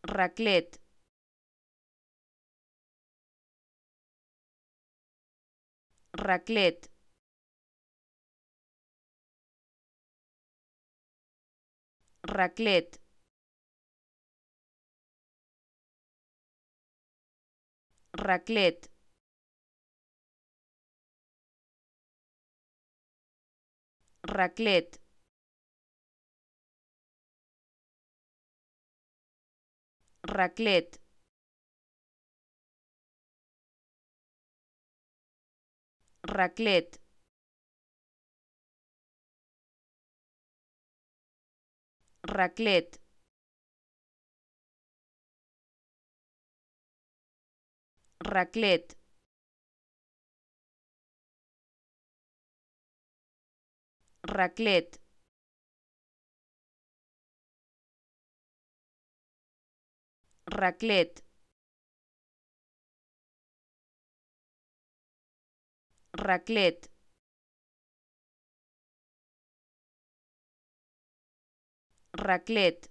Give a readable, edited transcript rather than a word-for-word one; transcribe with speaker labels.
Speaker 1: raclet, raclet, raclet, raclet, raclet, raclet, raclet, raclet, raclet, raclet, raclet, raclet, raclet,